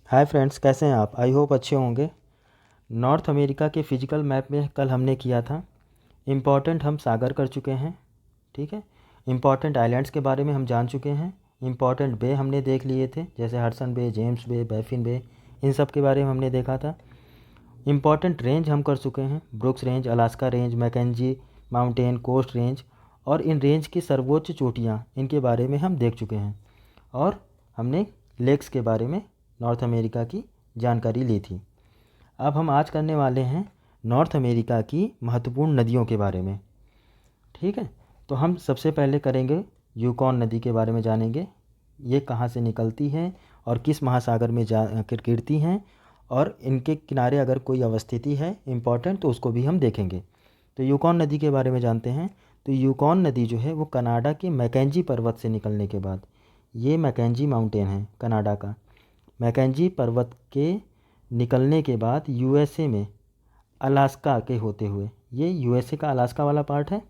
Hi friends, कैसे हैं आप? आई होप अच्छे होंगे। नॉर्थ अमेरिका के फिजिकल मैप में कल हमने किया था। इम्पॉर्टेंट हम सागर कर चुके हैं। ठीक है। इम्पॉर्टेंट आइलैंड्स के बारे में हम जान चुके हैं। इम्पॉर्टेंट बे हमने देख लिए थे, जैसे हडसन बे, जेम्स बे, बैफिन बे, इन सब के बारे में हमने देखा था। इम्पॉर्टेंट रेंज हम कर चुके हैं, Brooks Range, Alaska Range, Mackenzie mountain, Coast Range, और इन रेंज की सर्वोच्च चोटियाँ, इनके बारे में हम देख चुके हैं। और हमने लेक्स के बारे में नॉर्थ अमेरिका की जानकारी ली थी। अब हम आज करने वाले हैं नॉर्थ अमेरिका की महत्वपूर्ण नदियों के बारे में। ठीक है। तो हम सबसे पहले करेंगे यूकॉन नदी के बारे में जानेंगे। ये कहाँ से निकलती है और किस महासागर में जा गिरती हैं, और इनके किनारे अगर कोई अवस्थिति है इम्पॉर्टेंट तो उसको भी हम देखेंगे। तो यूकॉन नदी के बारे में जानते हैं। तो यूकॉन नदी जो है वो कनाडा के मैकेंजी पर्वत से निकलने के बाद, ये मैकेंजी माउंटेन है कनाडा का, मैकेंजी पर्वत के निकलने के बाद यूएसए में अलास्का के होते हुए, ये यूएसए का अलास्का वाला पार्ट है,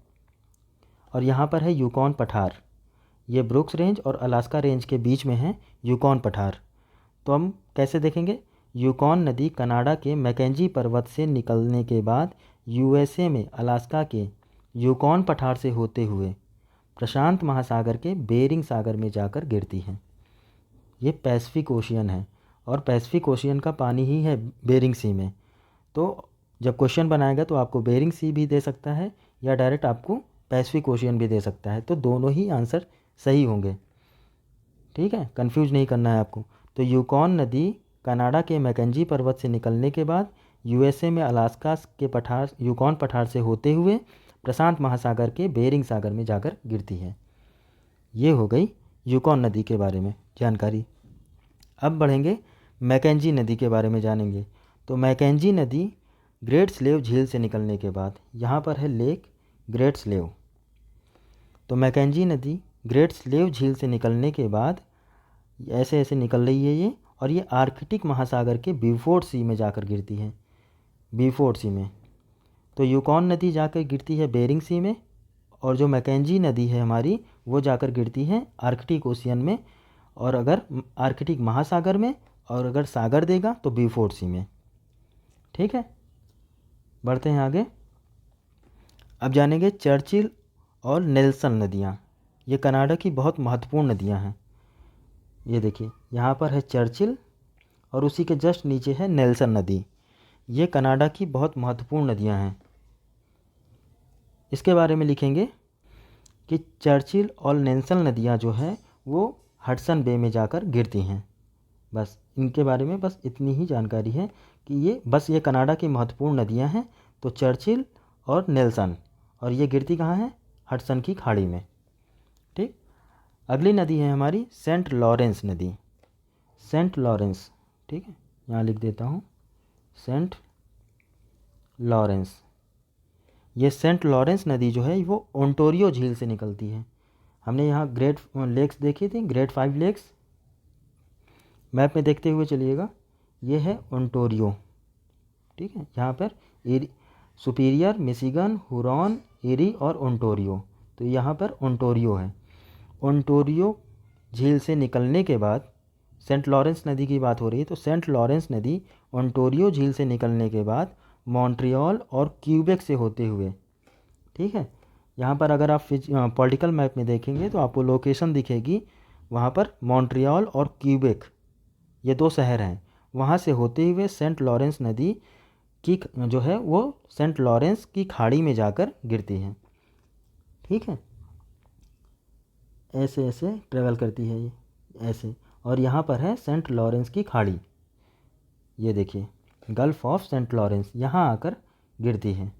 और यहाँ पर है यूकॉन पठार। ये ब्रुक्स रेंज और अलास्का रेंज के बीच में है यूकॉन पठार। तो हम कैसे देखेंगे? यूकॉन नदी कनाडा के मैकेंजी पर्वत से निकलने के बाद यूएसए में अलास्का के यूकॉन पठार से होते हुए प्रशांत महासागर के बेरिंग सागर में जाकर गिरती है। ये पैसिफिक ओशियन है, और पैसिफिक ओशियन का पानी ही है बेरिंग सी में। तो जब क्वेश्चन बनाएगा तो आपको बेरिंग सी भी दे सकता है, या डायरेक्ट आपको पैसिफिक ओशियन भी दे सकता है, तो दोनों ही आंसर सही होंगे। ठीक है, कंफ्यूज नहीं करना है आपको। तो यूकॉन नदी कनाडा के मैकेंजी पर्वत से निकलने के बाद यूएसए में अलास्का के पठार, यूकॉन पठार से होते हुए प्रशांत महासागर के बेरिंग सागर में जाकर गिरती है। ये हो गई यूकॉन नदी के बारे में जानकारी। अब बढ़ेंगे मैकेंजी नदी के बारे में जानेंगे। तो मैकेंजी नदी ग्रेट स्लेव झील से निकलने के बाद, यहाँ पर है लेक ग्रेट स्लेव। तो मैकेंजी नदी ग्रेट स्लेव झील से निकलने के बाद ऐसे ऐसे निकल रही है ये, और ये आर्कटिक महासागर के ब्यूफोर्ट सी में जाकर गिरती है, ब्यूफोर्ट सी में। तो यूकॉन नदी जाकर गिरती है बेरिंग सी में, और जो मैकेंजी नदी है हमारी वो जाकर गिरती है आर्कटिक ओशियन में, और अगर आर्कटिक महासागर में, और अगर सागर देगा तो ब्यूफोर्ट सी में। ठीक है, बढ़ते हैं आगे। अब जानेंगे चर्चिल और नेल्सन नदियाँ। ये कनाडा की बहुत महत्वपूर्ण नदियाँ हैं। ये देखिए, यहाँ पर है चर्चिल और उसी के जस्ट नीचे है नेल्सन नदी। ये कनाडा की बहुत महत्वपूर्ण नदियाँ हैं। इसके बारे में लिखेंगे कि चर्चिल और नेल्सन नदियाँ जो है वो हडसन बे में जाकर गिरती हैं। बस इनके बारे में बस इतनी ही जानकारी है कि ये कनाडा की महत्वपूर्ण नदियां हैं। तो चर्चिल और नेल्सन, और ये गिरती कहाँ है? हडसन की खाड़ी में। ठीक। अगली नदी है हमारी सेंट लॉरेंस नदी, सेंट लॉरेंस। ठीक है, यहाँ लिख देता हूँ सेंट लॉरेंस। ये सेंट लॉरेंस नदी जो है वो ओंटारियो झील से निकलती है। हमने यहाँ ग्रेट लेक्स देखी थी, ग्रेट 5 लेक्स, मैप में देखते हुए चलिएगा। ये है ओंटारियो। ठीक है, यहाँ पर एरी, सुपीरियर, मिशिगन, हुरॉन, एरी और ओंटारियो। तो यहाँ पर ओंटारियो है। ओंटारियो झील से निकलने के बाद, सेंट लॉरेंस नदी की बात हो रही है, तो सेंट लॉरेंस नदी ओंटारियो झील से निकलने के बाद मॉन्ट्रियल और क्यूबेक से होते हुए, ठीक है, यहाँ पर अगर आप पॉलिटिकल मैप में देखेंगे तो आपको लोकेशन दिखेगी। वहाँ पर मॉन्ट्रियल और क्यूबेक, ये दो शहर हैं, वहाँ से होते हुए सेंट लॉरेंस नदी की जो है वो सेंट लॉरेंस की खाड़ी में जाकर गिरती है। ठीक है, ऐसे ऐसे ट्रेवल करती है ये, ऐसे। और यहाँ पर है सेंट लॉरेंस की खाड़ी, ये देखिए गल्फ ऑफ सेंट लॉरेंस, यहाँ आकर गिरती है।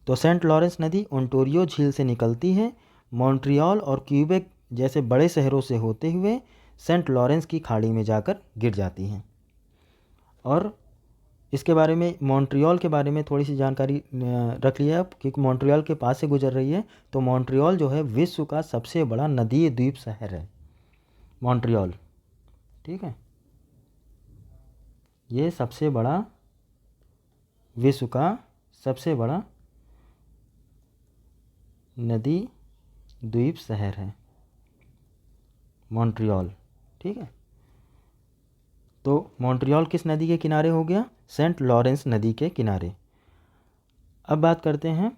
तो सेंट लॉरेंस नदी ओंटारियो झील से निकलती है, मॉन्ट्रियल और क्यूबेक जैसे बड़े शहरों से होते हुए सेंट लॉरेंस की खाड़ी में जाकर गिर जाती हैं। और इसके बारे में, मॉन्ट्रियल के बारे में थोड़ी सी जानकारी रख लिया आप, क्योंकि मॉन्ट्रियल के पास से गुजर रही है। तो मॉन्ट्रियल जो है विश्व का सबसे बड़ा नदी द्वीप शहर है मॉन्ट्रियल। ठीक है, ये सबसे बड़ा, विश्व का सबसे बड़ा नदी द्वीप शहर है मॉन्ट्रियल। ठीक है, तो मॉन्ट्रियल किस नदी के किनारे हो गया? सेंट लॉरेंस नदी के किनारे। अब बात करते हैं,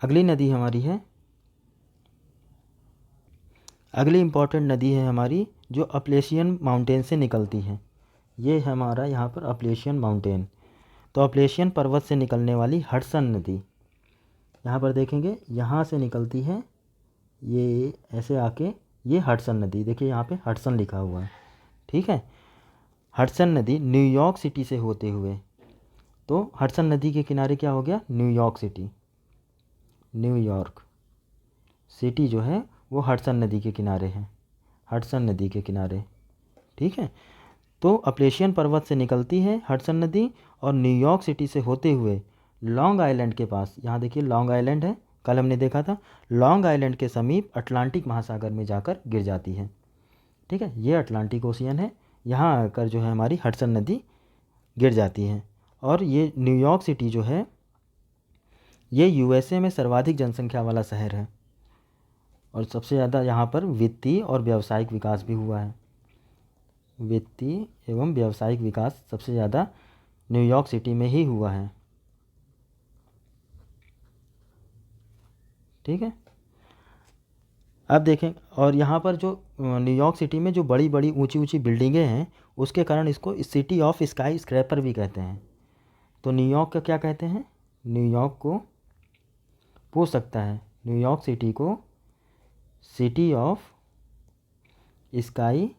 अगली नदी हमारी है, अगली इम्पॉर्टेंट नदी है हमारी जो अपलेशियन माउंटेन से निकलती है। ये है हमारा यहाँ पर अपलेशियन माउंटेन। तो अपलेशियन पर्वत से निकलने वाली हडसन नदी, यहाँ पर देखेंगे यहाँ से निकलती है, ये ऐसे आके ये हडसन नदी, देखिए यहाँ पे हडसन लिखा हुआ है, ठीक है। हडसन नदी न्यूयॉर्क सिटी से होते हुए, तो हडसन नदी के किनारे क्या हो गया? New York city. न्यूयॉर्क सिटी जो है वो हडसन नदी के किनारे है, हडसन नदी के किनारे, ठीक है। तो अपलेशियन पर्वत से निकलती है हडसन नदी और न्यूयॉर्क सिटी से होते हुए लॉन्ग आइलैंड के पास, यहाँ देखिए लॉन्ग आइलैंड है, कल हमने देखा था, लॉन्ग आइलैंड के समीप अटलांटिक महासागर में जाकर गिर जाती है, ठीक है। ये अटलांटिक ओशियन है, यहाँ आकर जो है हमारी हडसन नदी गिर जाती है। और ये न्यूयॉर्क सिटी जो है ये यूएसए में सर्वाधिक जनसंख्या वाला शहर है और सबसे ज़्यादा यहाँ पर वित्तीय और व्यावसायिक विकास भी हुआ है। वित्तीय एवं व्यावसायिक विकास सबसे ज़्यादा न्यूयॉर्क सिटी में ही हुआ है, ठीक है। अब देखें, और यहाँ पर जो न्यूयॉर्क सिटी में जो बड़ी बड़ी ऊंची ऊंची बिल्डिंगें हैं उसके कारण इसको सिटी ऑफ स्काई स्क्रैपर भी कहते हैं। तो न्यूयॉर्क का क्या कहते हैं? न्यूयॉर्क को पूछ सकता है, न्यूयॉर्क सिटी को city of sky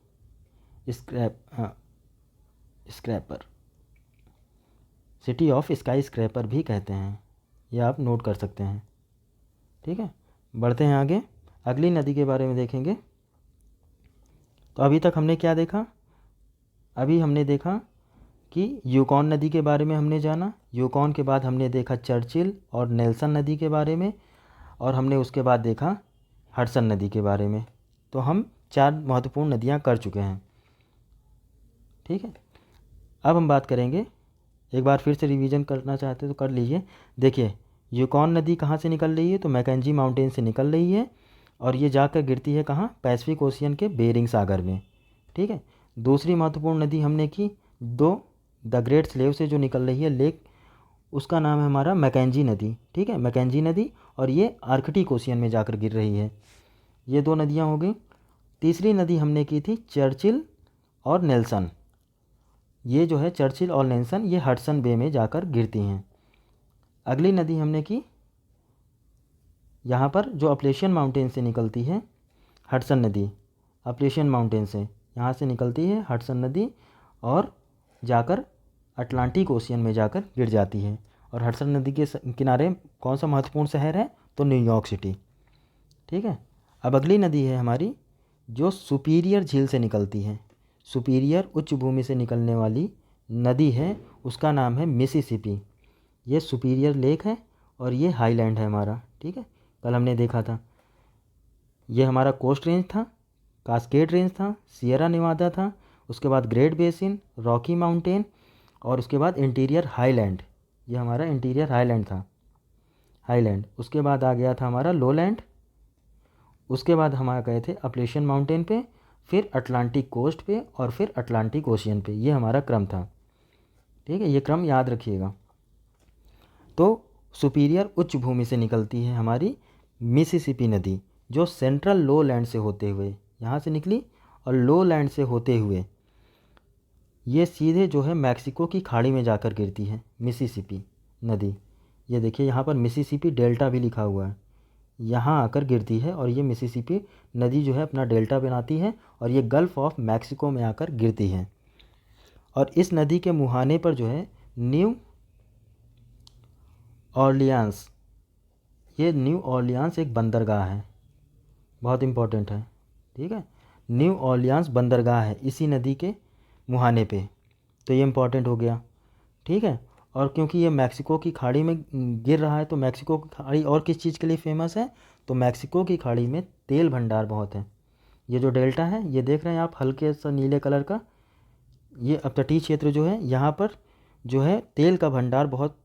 scraper, city of sky scraper भी कहते हैं, ये आप नोट कर सकते हैं, ठीक है। बढ़ते हैं आगे, अगली नदी के बारे में देखेंगे। तो अभी तक हमने क्या देखा? अभी हमने देखा कि यूकॉन नदी के बारे में हमने जाना, यूकॉन के बाद हमने देखा चर्चिल और नेल्सन नदी के बारे में, और हमने उसके बाद देखा हडसन नदी के बारे में। तो हम 4 महत्वपूर्ण नदियां कर चुके हैं, ठीक है। अब हम बात करेंगे, एक बार फिर से रिवीजन करना चाहते तो कर लीजिए। देखिए यूकॉन नदी कहाँ से निकल रही है? तो मैकेंजी माउंटेन से निकल रही है और ये जाकर गिरती है कहाँ? पैसिफिक ओशियन के बेरिंग सागर में, ठीक है। दूसरी महत्वपूर्ण नदी हमने की द ग्रेट स्लेव से जो निकल रही है लेक, उसका नाम है हमारा मैकेंजी नदी, ठीक है, मैकेंजी नदी, और ये आर्कटिक ओशियन में जाकर गिर रही है। ये 2 नदियाँ हो गई। तीसरी नदी हमने की थी चर्चिल और नेल्सन, ये जो है चर्चिल और नेल्सन ये हडसन बे में जाकर गिरती हैं। अगली नदी हमने की यहाँ पर जो अपलेशियन माउंटेन से निकलती है हडसन नदी, अपलेशियन माउंटेन से यहाँ से निकलती है हडसन नदी और जाकर अटलांटिक ओशियन में जाकर गिर जाती है। और हडसन नदी के किनारे कौन सा महत्वपूर्ण शहर है? तो न्यूयॉर्क सिटी, ठीक है। अब अगली नदी है हमारी जो सुपीरियर झील से निकलती है, सुपीरियर उच्च भूमि से निकलने वाली नदी है, उसका नाम है मिसिसिपी। ये सुपीरियर लेक है और ये हाईलैंड है हमारा, ठीक है, कल हमने देखा था। ये हमारा कोस्ट रेंज था, कास्केड रेंज था, सियरा नेवादा था, उसके बाद ग्रेट बेसिन, रॉकी माउंटेन, और उसके बाद इंटीरियर हाईलैंड, ये हमारा इंटीरियर हाईलैंड था, हाईलैंड। उसके बाद आ गया था हमारा लोलैंड, उसके बाद हम आ गए थे अपलेशियन माउंटेन पे, फिर अटलांटिक कोस्ट पे, और फिर अटलांटिक ओशियन पे। ये हमारा क्रम था, ठीक है, ये क्रम याद रखिएगा। तो सुपीरियर उच्च भूमि से निकलती है हमारी मिसिसिपी नदी, जो सेंट्रल लो लैंड से होते हुए यहाँ से निकली और लो लैंड से होते हुए ये सीधे जो है मैक्सिको की खाड़ी में जाकर गिरती है मिसिसिपी नदी। ये देखिए यहाँ पर मिसिसिपी डेल्टा भी लिखा हुआ है, यहाँ आकर गिरती है और ये मिसिसिपी नदी जो है अपना डेल्टा बनाती है और ये गल्फ़ ऑफ मैक्सिको में आकर गिरती है। और इस नदी के मुहाने पर जो है न्यू ऑर्लियंस, ये न्यू ऑर्लियंस एक बंदरगाह है, बहुत इम्पोर्टेंट है, ठीक है, न्यू ऑर्लियंस बंदरगाह है इसी नदी के मुहाने पे, तो ये इम्पोर्टेंट हो गया, ठीक है। और क्योंकि ये मैक्सिको की खाड़ी में गिर रहा है, तो मैक्सिको की खाड़ी और किस चीज़ के लिए फेमस है? तो मैक्सिको की खाड़ी में तेल भंडार बहुत है। ये जो डेल्टा है ये देख रहे हैं आप हल्के सा नीले कलर का, ये अपतटीय क्षेत्र जो है यहाँ पर जो है तेल का भंडार बहुत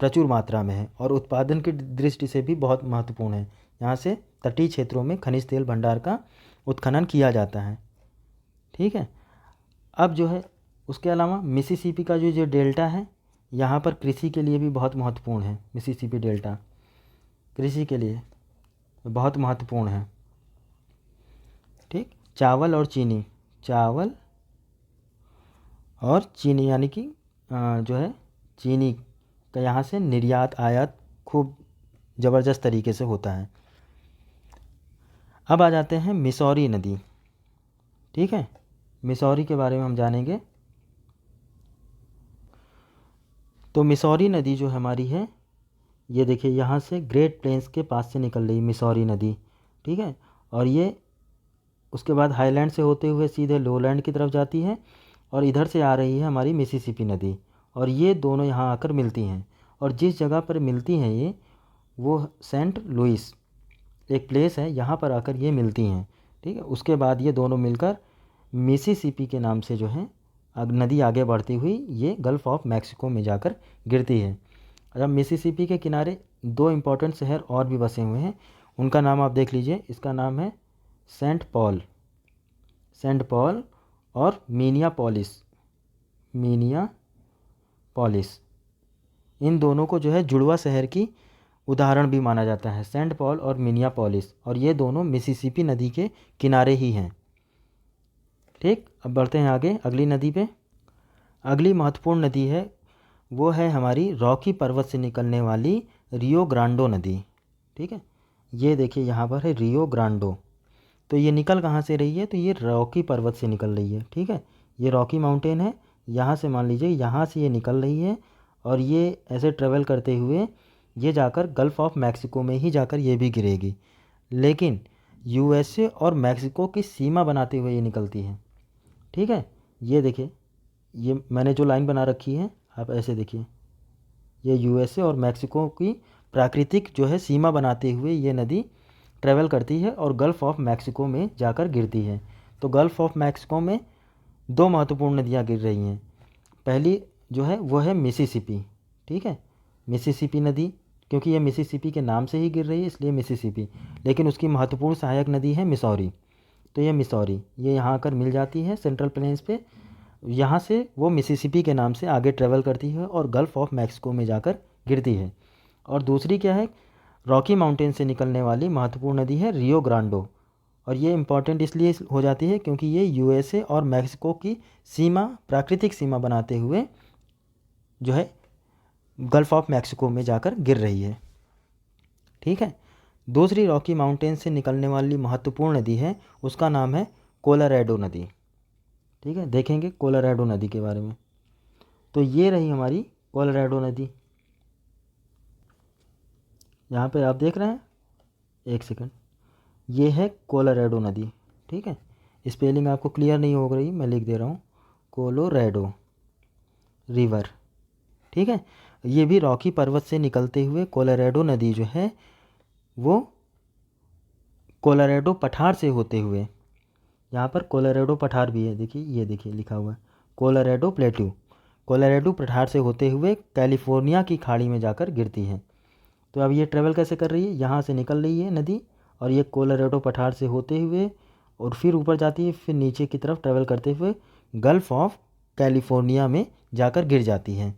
प्रचुर मात्रा में है और उत्पादन की दृष्टि से भी बहुत महत्वपूर्ण है। यहाँ से तटीय क्षेत्रों में खनिज तेल भंडार का उत्खनन किया जाता है, ठीक है। अब जो है उसके अलावा मिसिसिपी का जो डेल्टा है यहाँ पर कृषि के लिए भी बहुत महत्वपूर्ण है। मिसिसिपी डेल्टा कृषि के लिए बहुत महत्वपूर्ण है। ठीक, चावल और चीनी, चावल और चीनी यानी कि जो है चीनी का यहाँ से निर्यात आयात खूब ज़बरदस्त तरीके से होता है। अब आ जाते हैं मिसौरी नदी। ठीक है, मिसौरी के बारे में हम जानेंगे। तो मिसौरी नदी जो हमारी है, ये देखिए यहाँ से ग्रेट प्लेन्स के पास से निकल रही मिसौरी नदी। ठीक है, और ये उसके बाद हाईलैंड से होते हुए सीधे लोलैंड की तरफ जाती है और इधर से आ रही है हमारी मिसिसिपी नदी, और ये दोनों यहाँ आकर मिलती हैं। और जिस जगह पर मिलती हैं ये, वो सेंट लुइस एक प्लेस है, यहाँ पर आकर ये मिलती हैं। ठीक है, उसके बाद ये दोनों मिलकर मिसिसिपी के नाम से जो है नदी आगे बढ़ती हुई ये गल्फ़ ऑफ मैक्सिको में जाकर गिरती है। अब मिसिसिपी के किनारे दो इम्पोर्टेंट शहर और भी बसे हुए हैं, उनका नाम आप देख लीजिए। इसका नाम है सेंट पॉल, सेंट पॉल और मिनियापोलिस, मिनियापोलिस। इन दोनों को जो है जुड़वा शहर की उदाहरण भी माना जाता है, सेंट पॉल और मिनियापोलिस, और ये दोनों मिसिसिपी नदी के किनारे ही हैं। ठीक, अब बढ़ते हैं आगे अगली नदी पे। अगली महत्वपूर्ण नदी है वो है हमारी रॉकी पर्वत से निकलने वाली रियो ग्रांडो नदी। ठीक है, ये देखिए यहाँ पर है रियो ग्रांडो। तो ये निकल कहाँ से रही है, तो ये रॉकी पर्वत से निकल रही है। ठीक है, ये रॉकी माउंटेन है, यहाँ से मान लीजिए यहाँ से ये निकल रही है, और ये ऐसे ट्रेवल करते हुए ये जाकर गल्फ़ ऑफ मैक्सिको में ही जाकर ये भी गिरेगी, लेकिन यूएसए और मैक्सिको की सीमा बनाते हुए ये निकलती है। ठीक है, ये देखिए, ये मैंने जो लाइन बना रखी है आप ऐसे देखिए, ये यूएसए और मैक्सिको की प्राकृतिक जो है सीमा बनाते हुए ये नदी ट्रैवल करती है और गल्फ़ ऑफ मैक्सिको में जाकर गिरती है। तो गल्फ़ ऑफ मैक्सिको में दो महत्वपूर्ण नदियाँ गिर रही हैं। पहली जो है वो है मिसिसिपी। ठीक है, मिसिसिपी नदी, क्योंकि ये मिसिसिपी के नाम से ही गिर रही है इसलिए मिसिसिपी, लेकिन उसकी महत्वपूर्ण सहायक नदी है मिसौरी। तो ये मिसौरी ये यहाँ आकर मिल जाती है सेंट्रल प्लेन्स पे, यहाँ से वो मिसिसिपी के नाम से आगे ट्रेवल करती है और गल्फ़ ऑफ मैक्सिको में जाकर गिरती है। और दूसरी क्या है, रॉकी माउंटेन से निकलने वाली महत्वपूर्ण नदी है रियो ग्रांडो, और ये इम्पॉर्टेंट इसलिए हो जाती है क्योंकि ये यूएसए और मैक्सिको की सीमा, प्राकृतिक सीमा बनाते हुए जो है गल्फ़ ऑफ मैक्सिको में जाकर गिर रही है। ठीक है, दूसरी रॉकी माउंटेन से निकलने वाली महत्वपूर्ण नदी है, उसका नाम है कोलोराडो नदी। ठीक है, देखेंगे कोलोराडो नदी के बारे में। तो ये रही हमारी कोलोराडो नदी, यहाँ पे आप देख रहे हैं, एक सेकंड, ये है कोलोराडो नदी। ठीक है, स्पेलिंग आपको क्लियर नहीं हो रही, मैं लिख दे रहा हूँ, कोलोराडो रिवर। ठीक है, ये भी रॉकी पर्वत से निकलते हुए कोलोराडो नदी जो है वो कोलोराडो पठार से होते हुए, यहाँ पर कोलोराडो पठार भी है, देखिए ये देखिए लिखा हुआ है कोलोराडो प्लेट्यू, कोलोराडो पठार से होते हुए कैलिफोर्निया की खाड़ी में जाकर गिरती है। तो अब ये ट्रेवल कैसे कर रही है, यहाँ से निकल रही है नदी और ये कोलोराडो पठार से होते हुए और फिर ऊपर जाती है, फिर नीचे की तरफ ट्रेवल करते हुए गल्फ़ ऑफ कैलिफोर्निया में जाकर गिर जाती है।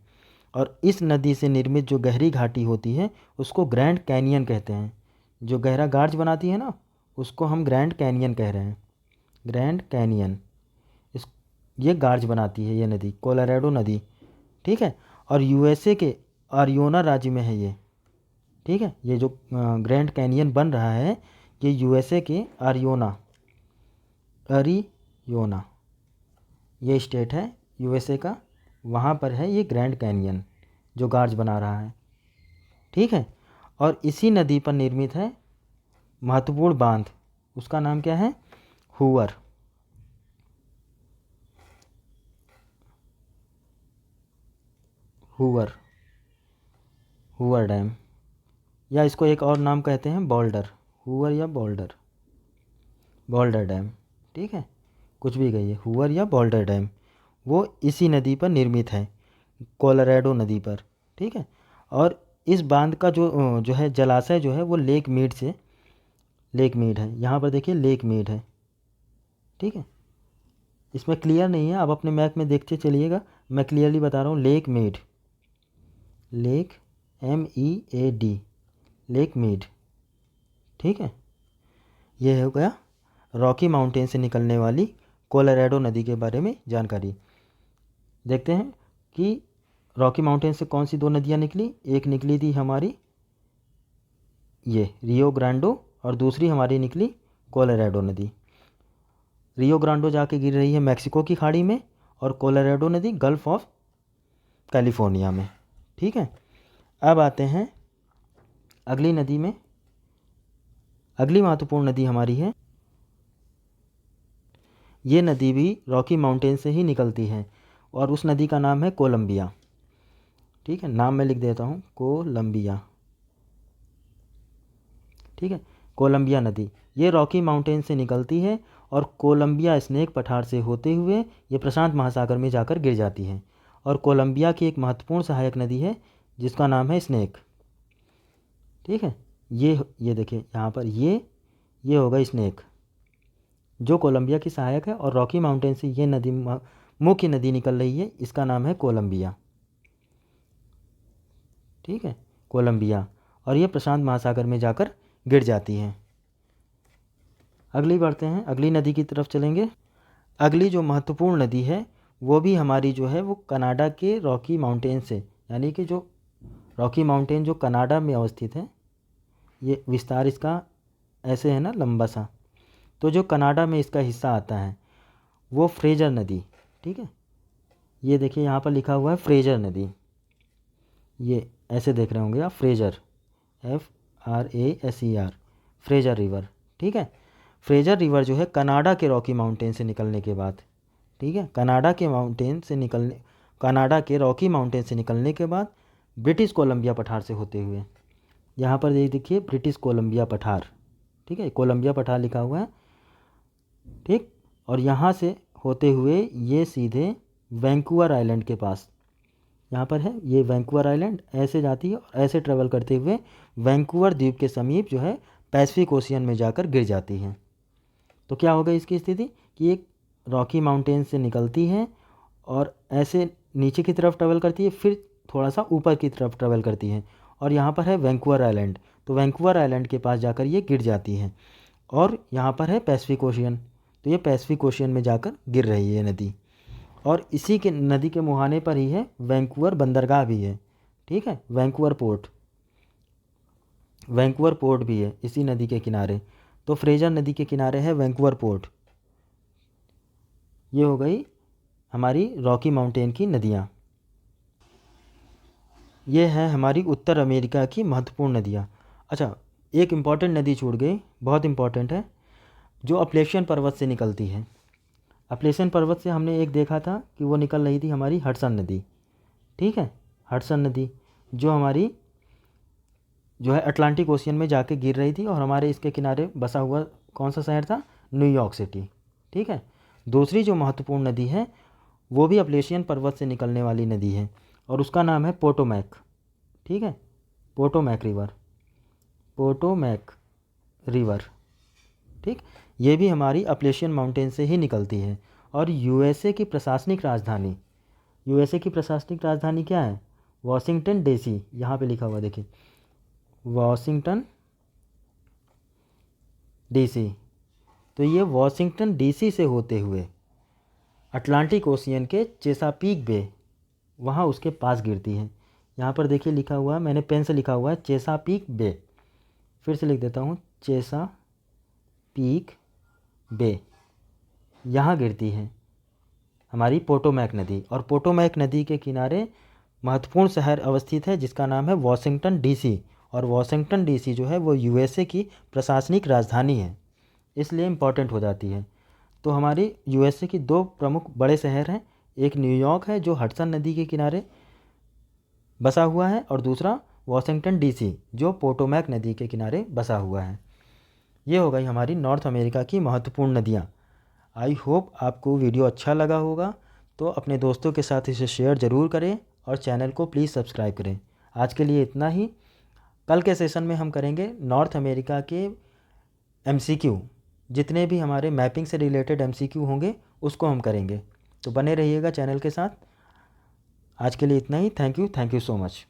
और इस नदी से निर्मित जो गहरी घाटी होती है उसको ग्रैंड कैनियन कहते हैं। जो गहरा गार्ज बनाती है ना, उसको हम ग्रैंड कैनियन कह रहे हैं, ग्रैंड कैनियन। इस ये गार्ज बनाती है ये नदी, कोलोराडो नदी। ठीक है, और यूएसए के अरियोना राज्य में है ये। ठीक है, ये जो ग्रैंड कैनियन बन रहा है ये यूएसए के अरियोना ये स्टेट है यूएसए का, वहाँ पर है ये ग्रैंड कैनियन जो गार्ज बना रहा है। ठीक है, और इसी नदी पर निर्मित है महत्वपूर्ण बांध, उसका नाम क्या है, हूवर। हूवर डैम, या इसको एक और नाम कहते हैं बोल्डर, हूवर या बोल्डर डैम। ठीक है, कुछ भी कहिए, हूवर या बोल्डर डैम, वो इसी नदी पर निर्मित है, कोलोराडो नदी पर। ठीक है, और इस बांध का जो है जलाशय जो है वो लेक मीड है, यहाँ पर देखिए लेक मीड है। ठीक है, इसमें क्लियर नहीं है, आप अपने मैप में देखते चलिएगा, मैं क्लियरली बता रहा हूँ। Lake made, lake MEAD, lake made, ठीक है। ये हो गया रॉकी माउंटेन से निकलने वाली कोलोराडो नदी के बारे में जानकारी। देखते हैं कि रॉकी माउंटेन से कौन सी दो नदियाँ निकली। एक निकली थी हमारी ये रियो ग्रांडो और दूसरी हमारी निकली कोलोराडो नदी। रियो ग्रांडो जाके गिर रही है मैक्सिको की खाड़ी में और कोलोराडो नदी गल्फ ऑफ कैलिफोर्निया में, ठीक है। अब आते हैं अगली नदी में। अगली महत्वपूर्ण नदी हमारी है, ये नदी भी रॉकी माउंटेन से ही निकलती है और उस नदी का नाम है कोलंबिया, ठीक है। नाम मैं लिख देता हूँ, कोलंबिया, ठीक है। कोलंबिया नदी ये रॉकी माउंटेन से निकलती है और कोलंबिया स्नेक पठार से होते हुए ये प्रशांत महासागर में जाकर गिर जाती है। और कोलंबिया की एक महत्वपूर्ण सहायक नदी है जिसका नाम है स्नेक, ठीक है। ये देखिए यहाँ पर ये होगा स्नेक जो कोलंबिया की सहायक है और रॉकी माउंटेन से ये नदी मुख्य नदी निकल रही है, इसका नाम है कोलंबिया, ठीक है, कोलंबिया। और ये प्रशांत महासागर में जाकर गिर जाती हैं। अगली बढ़ते हैं, अगली नदी की तरफ चलेंगे। अगली जो महत्वपूर्ण नदी है वो भी हमारी जो है वो कनाडा के रॉकी माउंटेन से, यानी कि जो रॉकी माउंटेन जो कनाडा में अवस्थित है, ये विस्तार इसका ऐसे है ना लंबा सा, तो जो कनाडा में इसका हिस्सा आता है वो फ्रेजर नदी, ठीक है। ये देखिए यहाँ पर लिखा हुआ है फ्रेजर नदी, ये ऐसे देख रहे होंगे आप, फ्रेजर FRASER, फ्रेजर रिवर, ठीक है। फ्रेजर रिवर जो है कनाडा के रॉकी माउंटेन से निकलने के बाद, ठीक है, कनाडा के रॉकी माउंटेन से निकलने के बाद ब्रिटिश कोलंबिया पठार से होते हुए, यहाँ पर ये देखिए ब्रिटिश कोलंबिया पठार, ठीक है, कोलंबिया पठार लिखा हुआ है, ठीक। और यहाँ से होते हुए ये सीधे वैंकूवर आइलैंड के पास, यहाँ पर है ये वैंकूवर आइलैंड, ऐसे जाती है और ऐसे ट्रेवल करते हुए वैंकूवर द्वीप के समीप जो है पैसिफिक ओशियन में जाकर गिर जाती है। तो क्या होगा इसकी स्थिति कि एक रॉकी माउंटेन से निकलती है और ऐसे नीचे की तरफ ट्रेवल करती है, फिर थोड़ा सा ऊपर की तरफ ट्रेवल करती है और यहाँ पर है वैंकूवर आइलैंड, तो वैंकूवर आइलैंड के पास जाकर ये गिर जाती है और यहाँ पर है पैसिफिक ओशियन, तो ये पैसिफिक ओशियन में जाकर गिर रही है नदी। और इसी के नदी के मुहाने पर ही है वैंकूवर बंदरगाह भी है, ठीक है, वैंकूवर पोर्ट भी है इसी नदी के किनारे। तो फ्रेजर नदी के किनारे है वैंकूवर पोर्ट। ये हो गई हमारी रॉकी माउंटेन की नदियाँ। ये है हमारी उत्तर अमेरिका की महत्वपूर्ण नदियाँ। अच्छा, एक इम्पॉर्टेंट नदी छूट गई, बहुत इम्पॉर्टेंट है, जो अपलेशियन पर्वत से निकलती है। अपलेशियन पर्वत से हमने एक देखा था कि वो निकल रही थी हमारी हडसन नदी, ठीक है, हडसन नदी जो हमारी जो है अटलांटिक ओशियन में जाके गिर रही थी और हमारे इसके किनारे बसा हुआ कौन सा शहर था, न्यूयॉर्क सिटी, ठीक है। दूसरी जो महत्वपूर्ण नदी है वो भी अपलेशियन पर्वत से निकलने वाली नदी है और उसका नाम है पोटोमैक, ठीक है, पोटोमैक रिवर, ठीक। ये भी हमारी अपलेशियन माउंटेन से ही निकलती है। और यूएसए की प्रशासनिक राजधानी क्या है, वॉशिंगटन DC, यहाँ पे लिखा हुआ देखिए वॉशिंगटन DC। तो ये वॉशिंगटन DC से होते हुए अटलांटिक ओशियन के चेसापीक बे, वहाँ उसके पास गिरती है। यहाँ पर देखिए लिखा हुआ है, मैंने पेन से लिखा हुआ है चेसापीक बे, फिर से लिख देता हूँ चेसापीक बे, यहाँ गिरती है हमारी पोटोमैक नदी। और पोटोमैक नदी के किनारे महत्वपूर्ण शहर अवस्थित है जिसका नाम है वॉशिंगटन DC। और वॉशिंगटन DC जो है वो यूएसए की प्रशासनिक राजधानी है, इसलिए इम्पॉर्टेंट हो जाती है। तो हमारी यूएसए की दो प्रमुख बड़े शहर हैं, एक न्यूयॉर्क है जो हडसन नदी के किनारे बसा हुआ है और दूसरा वॉशिंगटन DC जो पोटोमैक नदी के किनारे बसा हुआ है। ये हो गई हमारी नॉर्थ अमेरिका की महत्वपूर्ण नदियाँ। आई होप आपको वीडियो अच्छा लगा होगा, तो अपने दोस्तों के साथ इसे शेयर ज़रूर करें और चैनल को प्लीज़ सब्सक्राइब करें। आज के लिए इतना ही। कल के सेशन में हम करेंगे नॉर्थ अमेरिका के MCQ, जितने भी हमारे मैपिंग से रिलेटेड MCQ होंगे उसको हम करेंगे। तो बने रहिएगा चैनल के साथ। आज के लिए इतना ही। Thank you so much.